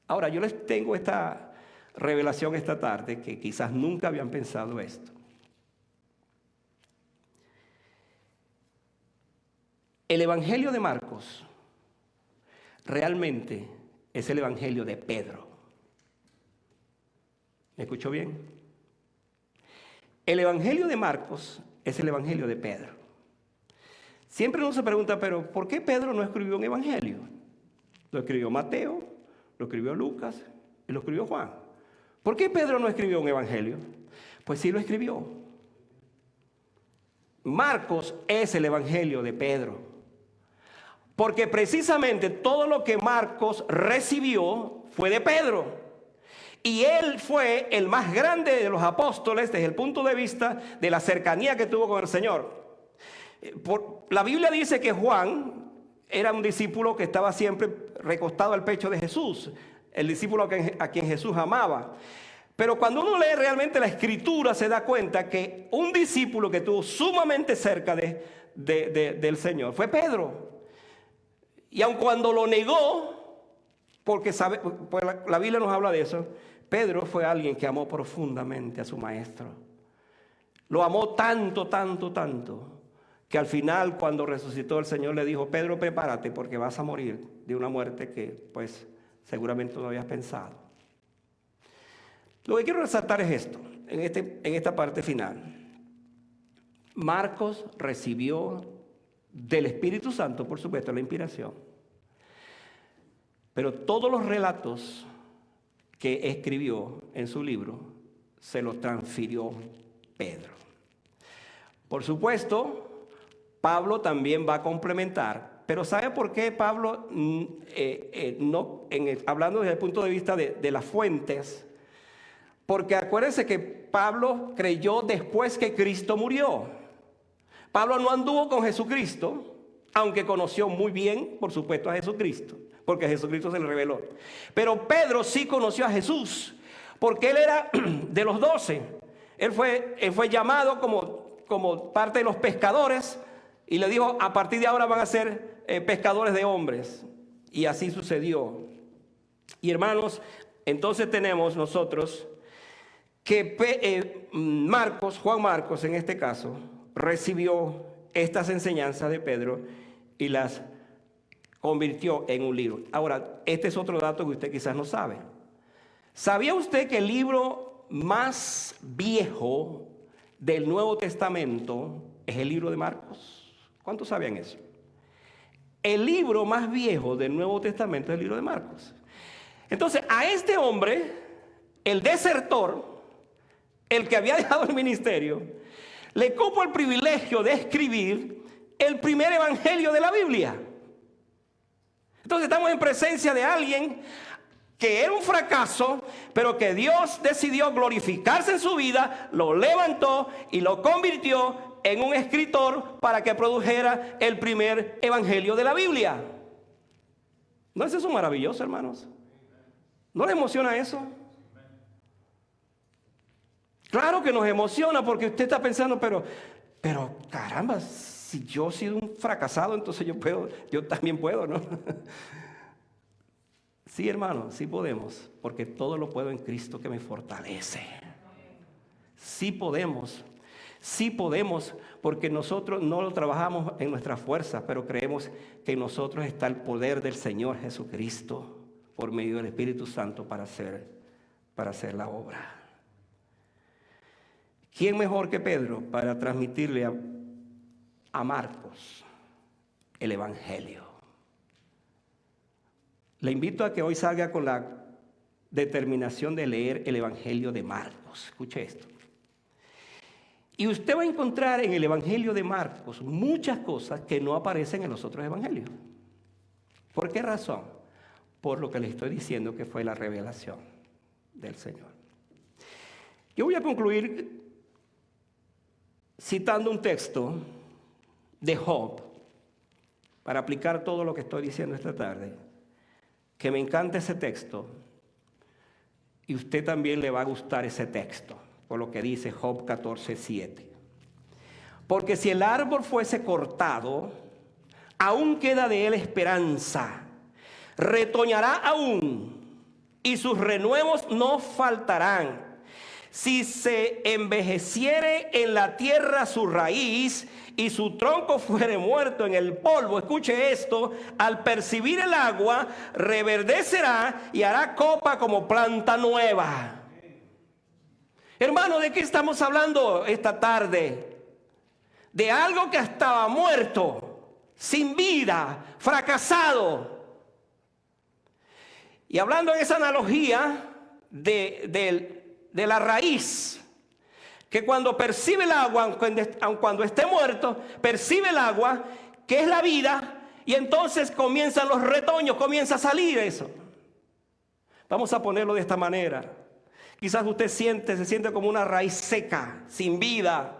Ahora, yo les tengo esta revelación esta tarde, que quizás nunca habían pensado esto. El Evangelio de Marcos realmente es el Evangelio de Pedro. ¿Me escuchó bien? El Evangelio de Marcos es el Evangelio de Pedro. Siempre uno se pregunta, pero ¿por qué Pedro no escribió un Evangelio? Lo escribió Mateo, lo escribió Lucas y lo escribió Juan. ¿Por qué Pedro no escribió un Evangelio? Pues sí lo escribió. Marcos es el Evangelio de Pedro. Porque precisamente todo lo que Marcos recibió fue de Pedro. Y él fue el más grande de los apóstoles desde el punto de vista de la cercanía que tuvo con el Señor. La Biblia dice que Juan era un discípulo que estaba siempre recostado al pecho de Jesús, el discípulo a quien Jesús amaba. Pero cuando uno lee realmente la Escritura se da cuenta que un discípulo que estuvo sumamente cerca del Señor fue Pedro. Y aun cuando lo negó, porque pues la Biblia nos habla de eso, Pedro fue alguien que amó profundamente a su maestro. Lo amó tanto, tanto, tanto, que al final cuando resucitó el Señor le dijo: Pedro, prepárate porque vas a morir de una muerte que pues seguramente no habías pensado. Lo que quiero resaltar es esto, en esta parte final. Marcos recibió del Espíritu Santo, por supuesto, la inspiración. Pero todos los relatos que escribió en su libro se los transfirió Pedro. Por supuesto, Pablo también va a complementar. Pero ¿sabe por qué Pablo, hablando desde el punto de vista de las fuentes? Porque acuérdense que Pablo creyó después que Cristo murió. Pablo no anduvo con Jesucristo, aunque conoció muy bien, por supuesto, a Jesucristo, porque a Jesucristo se le reveló. Pero Pedro sí conoció a Jesús, porque él era de los 12. Él fue llamado como parte de los pescadores y le dijo: a partir de ahora van a ser pescadores de hombres. Y así sucedió. Y hermanos, entonces tenemos nosotros que Juan Marcos en este caso, recibió estas enseñanzas de Pedro y las convirtió en un libro. Ahora, este es otro dato que usted quizás no sabe. ¿Sabía usted que el libro más viejo del Nuevo Testamento es el libro de Marcos? ¿Cuántos sabían eso? El libro más viejo del Nuevo Testamento es el libro de Marcos. Entonces, a este hombre, el desertor, el que había dejado el ministerio, le cupo el privilegio de escribir el primer evangelio de la Biblia. Entonces estamos en presencia de alguien que era un fracaso, pero que Dios decidió glorificarse en su vida, lo levantó y lo convirtió en un escritor para que produjera el primer evangelio de la Biblia. ¿No es eso maravilloso, hermanos? ¿No les emociona eso? Claro que nos emociona, porque usted está pensando, pero caramba, si yo he sido un fracasado, entonces yo también puedo, ¿no? Sí, hermano, sí podemos, porque todo lo puedo en Cristo que me fortalece. Sí podemos, porque nosotros no lo trabajamos en nuestras fuerzas, pero creemos que en nosotros está el poder del Señor Jesucristo por medio del Espíritu Santo para hacer la obra. ¿Quién mejor que Pedro para transmitirle a Marcos el Evangelio? Le invito a que hoy salga con la determinación de leer el Evangelio de Marcos. Escuche esto. Y usted va a encontrar en el Evangelio de Marcos muchas cosas que no aparecen en los otros evangelios. ¿Por qué razón? Por lo que le estoy diciendo, que fue la revelación del Señor. Yo voy a concluir citando un texto de Job para aplicar todo lo que estoy diciendo esta tarde, que me encanta ese texto, y usted también le va a gustar ese texto, por lo que dice Job 14:7. Porque si el árbol fuese cortado, aún queda de él esperanza, retoñará aún, y sus renuevos no faltarán. Si se envejeciere en la tierra su raíz y su tronco fuere muerto en el polvo, escuche esto, al percibir el agua, reverdecerá y hará copa como planta nueva. Hermano, ¿de qué estamos hablando esta tarde? De algo que estaba muerto, sin vida, fracasado. Y hablando en esa analogía de la raíz, que cuando percibe el agua, aun cuando esté muerto, percibe el agua, que es la vida, y entonces comienzan los retoños, comienza a salir eso. Vamos a ponerlo de esta manera. Quizás usted se siente como una raíz seca, sin vida.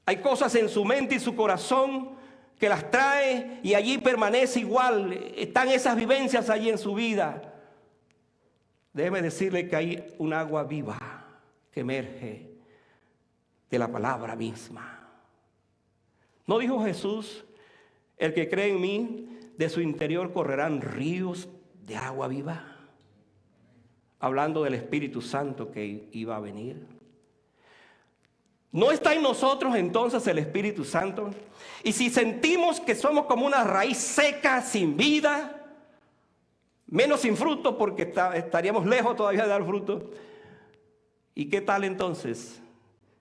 Hay cosas en su mente y su corazón que las trae y allí permanece igual. Están esas vivencias allí en su vida. Déjeme decirle que hay un agua viva que emerge de la palabra misma. ¿No dijo Jesús, el que cree en mí, de su interior correrán ríos de agua viva? Hablando del Espíritu Santo que iba a venir. ¿No está en nosotros entonces el Espíritu Santo? Y si sentimos que somos como una raíz seca, sin vida, menos sin fruto, porque estaríamos lejos todavía de dar fruto. ¿Y qué tal entonces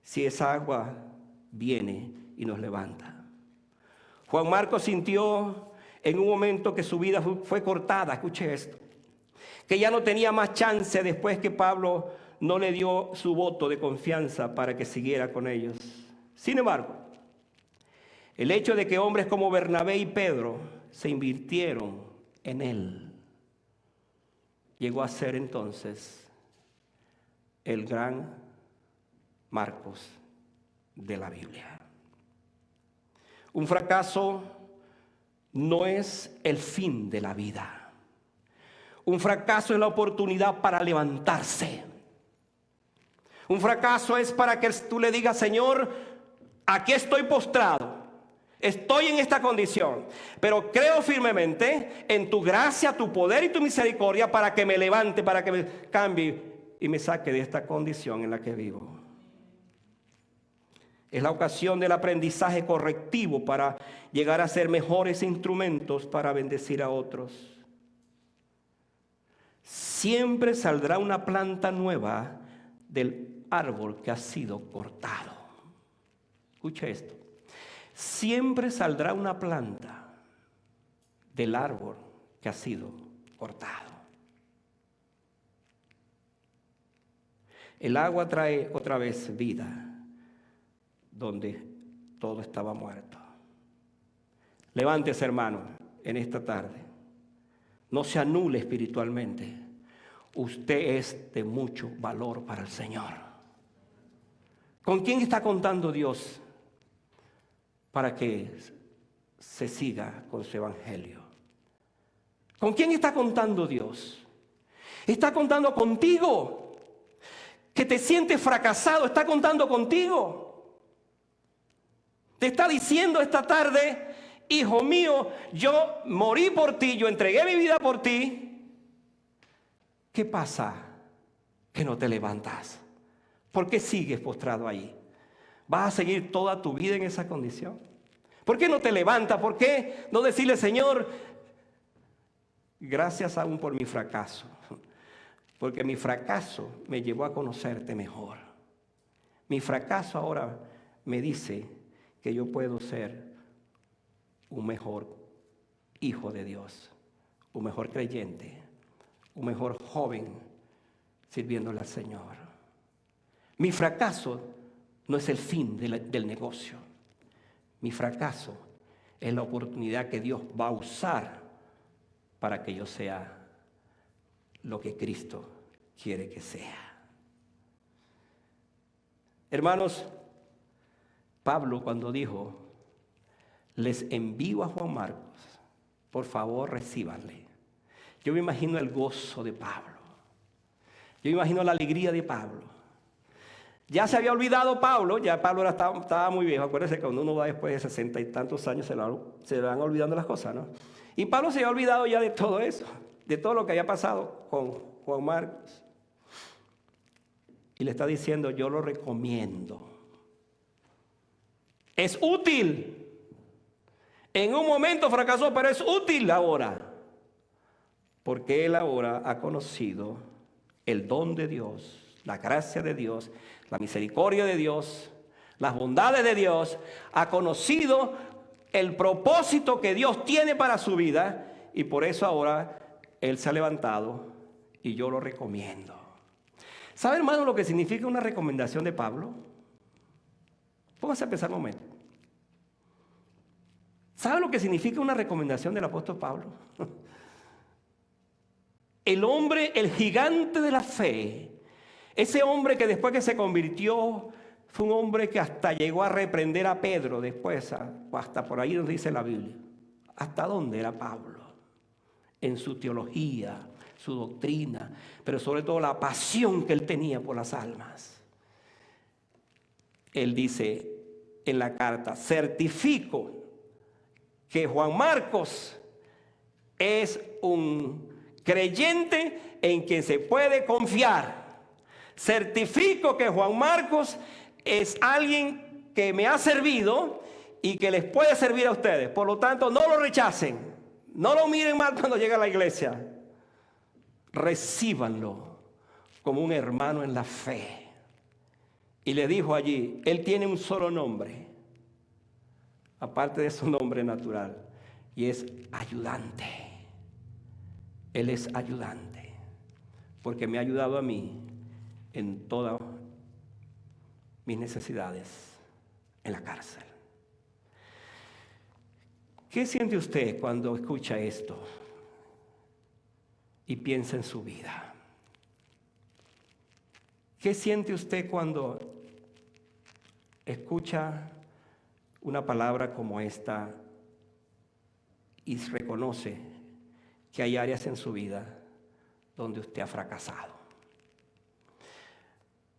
si esa agua viene y nos levanta? Juan Marcos sintió en un momento que su vida fue cortada. Escuche esto. Que ya no tenía más chance después que Pablo no le dio su voto de confianza para que siguiera con ellos. Sin embargo, el hecho de que hombres como Bernabé y Pedro se invirtieron en él, llegó a ser entonces el gran Marcos de la Biblia. Un fracaso no es el fin de la vida. Un fracaso es la oportunidad para levantarse. Un fracaso es para que tú le digas, Señor, aquí estoy postrado, estoy en esta condición, pero creo firmemente en tu gracia, tu poder y tu misericordia para que me levante, para que me cambie y me saque de esta condición en la que vivo. Es la ocasión del aprendizaje correctivo para llegar a ser mejores instrumentos para bendecir a otros. Siempre saldrá una planta nueva del árbol que ha sido cortado. Escucha esto. Siempre saldrá una planta del árbol que ha sido cortado. El agua trae otra vez vida donde todo estaba muerto. Levántese, hermano, en esta tarde. No se anule espiritualmente. Usted es de mucho valor para el Señor. ¿Con quién está contando Dios para que se siga con su evangelio? ¿Con quién está contando Dios? Está contando contigo, que te sientes fracasado, está contando contigo. Te está diciendo esta tarde, hijo mío, yo morí por ti, yo entregué mi vida por ti. ¿Qué pasa que no te levantas? ¿Por qué sigues postrado ahí? ¿Vas a seguir toda tu vida en esa condición? ¿Por qué no te levantas? ¿Por qué no decirle, Señor, gracias aún por mi fracaso? Porque mi fracaso me llevó a conocerte mejor. Mi fracaso ahora me dice que yo puedo ser un mejor hijo de Dios, un mejor creyente, un mejor joven sirviéndole al Señor. Mi fracaso no es el fin del negocio. Mi fracaso es la oportunidad que Dios va a usar para que yo sea lo que Cristo quiere que sea. Hermanos, Pablo cuando dijo, les envío a Juan Marcos, por favor recíbanle. Yo me imagino el gozo de Pablo. Yo me imagino la alegría de Pablo. Ya se había olvidado Pablo, ya Pablo estaba muy viejo. Acuérdense que cuando uno va después de 60 y tantos años se le van olvidando las cosas, ¿no? Y Pablo se había olvidado ya de todo eso, de todo lo que había pasado con Juan Marcos. Y le está diciendo, yo lo recomiendo. Es útil. En un momento fracasó, pero es útil ahora. Porque él ahora ha conocido el don de Dios, la gracia de Dios, la misericordia de Dios, las bondades de Dios. Ha conocido el propósito que Dios tiene para su vida. Y por eso ahora él se ha levantado y yo lo recomiendo. ¿Sabe, hermano, lo que significa una recomendación de Pablo? Póngase a pensar un momento. ¿Sabe lo que significa una recomendación del apóstol Pablo? El hombre, el gigante de la fe, ese hombre que después que se convirtió, fue un hombre que hasta llegó a reprender a Pedro después, hasta por ahí donde dice la Biblia. ¿Hasta dónde era Pablo? En su teología, su doctrina, pero sobre todo la pasión que él tenía por las almas. Él dice en la carta, certifico que Juan Marcos es un creyente en quien se puede confiar. Certifico que Juan Marcos es alguien que me ha servido y que les puede servir a ustedes. Por lo tanto, no lo rechacen. No lo miren mal cuando llegue a la iglesia. Recíbanlo como un hermano en la fe. Y le dijo allí, él tiene un solo nombre, aparte de su nombre natural, y es ayudante. Él es ayudante, porque me ha ayudado a mí en todas mis necesidades en la cárcel. ¿Qué siente usted cuando escucha esto y piensa en su vida? ¿Qué siente usted cuando escucha una palabra como esta y reconoce que hay áreas en su vida donde usted ha fracasado?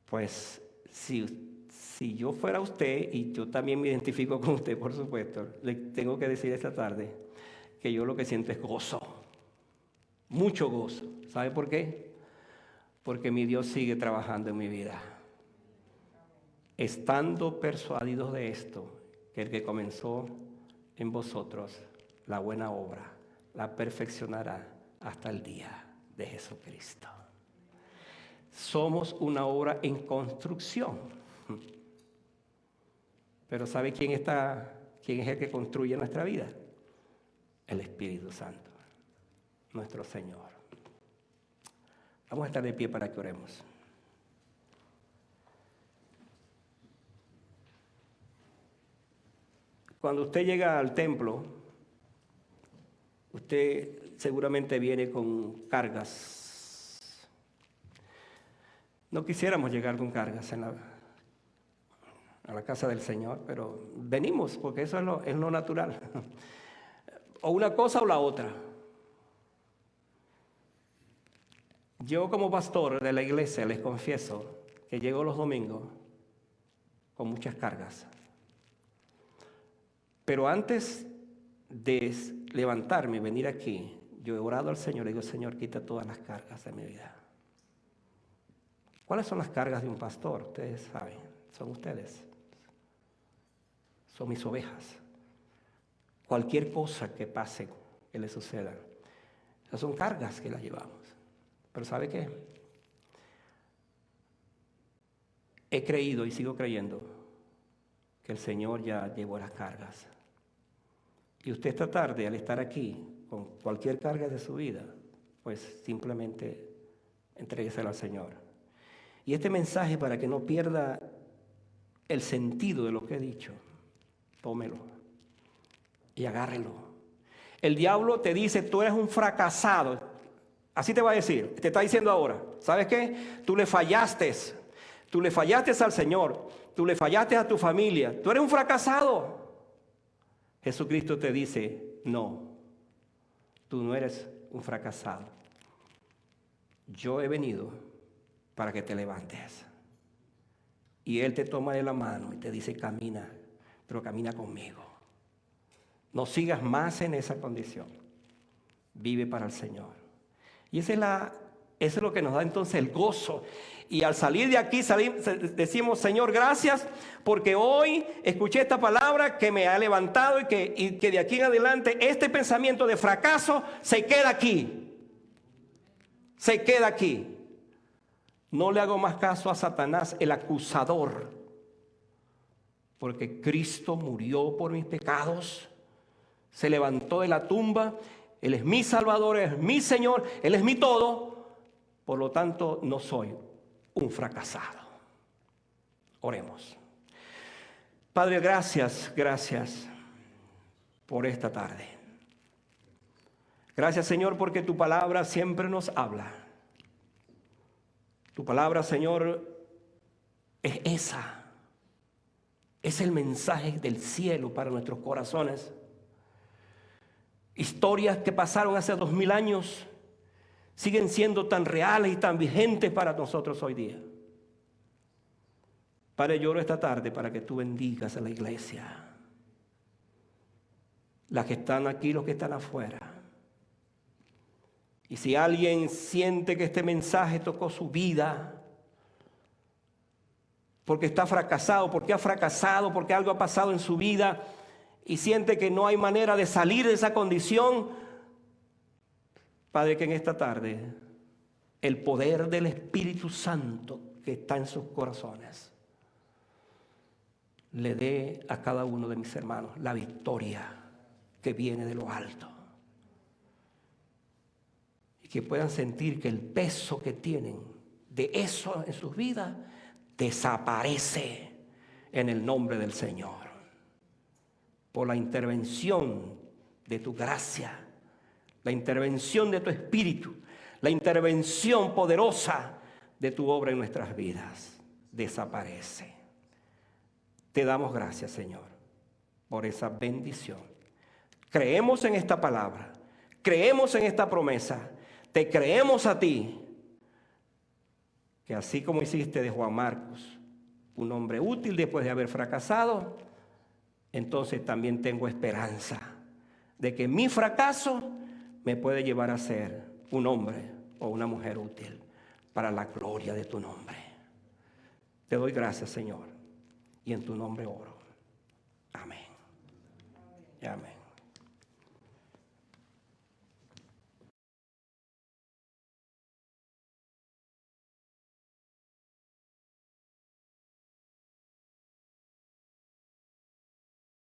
Pues si yo fuera usted, y yo también me identifico con usted, por supuesto, le tengo que decir esta tarde que yo lo que siento es gozo, mucho gozo. ¿Sabe por qué? Porque mi Dios sigue trabajando en mi vida. Estando persuadidos de esto, que el que comenzó en vosotros la buena obra, la perfeccionará hasta el día de Jesucristo. Somos una obra en construcción. Pero ¿sabe quién es el que construye nuestra vida? El Espíritu Santo, nuestro Señor. Vamos a estar de pie para que oremos. Cuando usted llega al templo, usted seguramente viene con cargas. No quisiéramos llegar con cargas a la casa del Señor, pero venimos porque eso es lo natural. O una cosa o la otra. Yo como pastor de la iglesia les confieso que llego los domingos con muchas cargas. Pero antes de levantarme y venir aquí, yo he orado al Señor y digo, Señor, quita todas las cargas de mi vida. ¿Cuáles son las cargas de un pastor? Ustedes saben, son ustedes. Son mis ovejas. Cualquier cosa que pase, que le suceda, esas son cargas que las llevamos. Pero ¿sabe qué? He creído y sigo creyendo que el Señor ya llevó las cargas. Y usted esta tarde, al estar aquí, con cualquier carga de su vida, pues simplemente entréguesela al Señor. Y este mensaje, para que no pierda el sentido de lo que he dicho, tómelo y agárrelo. El diablo te dice, tú eres un fracasado. Así te va a decir, te está diciendo ahora, ¿sabes qué? Tú le fallaste al Señor, tú le fallaste a tu familia, tú eres un fracasado. Jesucristo te dice, no, tú no eres un fracasado. Yo he venido para que te levantes. Y Él te toma de la mano y te dice, camina, pero camina conmigo. No sigas más en esa condición. Vive para el Señor. Y esa Eso es lo que nos da entonces el gozo. Y al salir de aquí decimos, Señor, gracias, porque hoy escuché esta palabra que me ha levantado y que de aquí en adelante este pensamiento de fracaso se queda aquí. Se queda aquí. No le hago más caso a Satanás, el acusador, porque Cristo murió por mis pecados, se levantó de la tumba, Él es mi Salvador, Él es mi Señor, Él es mi todo. Por lo tanto, no soy un fracasado. Oremos. Padre, gracias por esta tarde. Gracias, Señor, porque tu palabra siempre nos habla. Tu palabra, Señor, es esa. Es el mensaje del cielo para nuestros corazones. Historias que pasaron hace 2000 años siguen siendo tan reales y tan vigentes para nosotros hoy día. Padre, yo oro esta tarde para que tú bendigas a la iglesia. Las que están aquí, los que están afuera. Y si alguien siente que este mensaje tocó su vida, porque está fracasado, porque ha fracasado, porque algo ha pasado en su vida, y siente que no hay manera de salir de esa condición, Padre, que en esta tarde el poder del Espíritu Santo que está en sus corazones le dé a cada uno de mis hermanos la victoria que viene de lo alto. Y que puedan sentir que el peso que tienen de eso en sus vidas desaparece en el nombre del Señor. Por la intervención de tu gracia, la intervención de tu Espíritu, la intervención poderosa de tu obra en nuestras vidas, desaparece. Te damos gracias, Señor, por esa bendición. Creemos en esta palabra, creemos en esta promesa, te creemos a ti, que así como hiciste de Juan Marcos, un hombre útil después de haber fracasado, entonces también tengo esperanza de que mi fracaso me puede llevar a ser un hombre o una mujer útil para la gloria de tu nombre. Te doy gracias, Señor, y en tu nombre oro. Amén. Amén.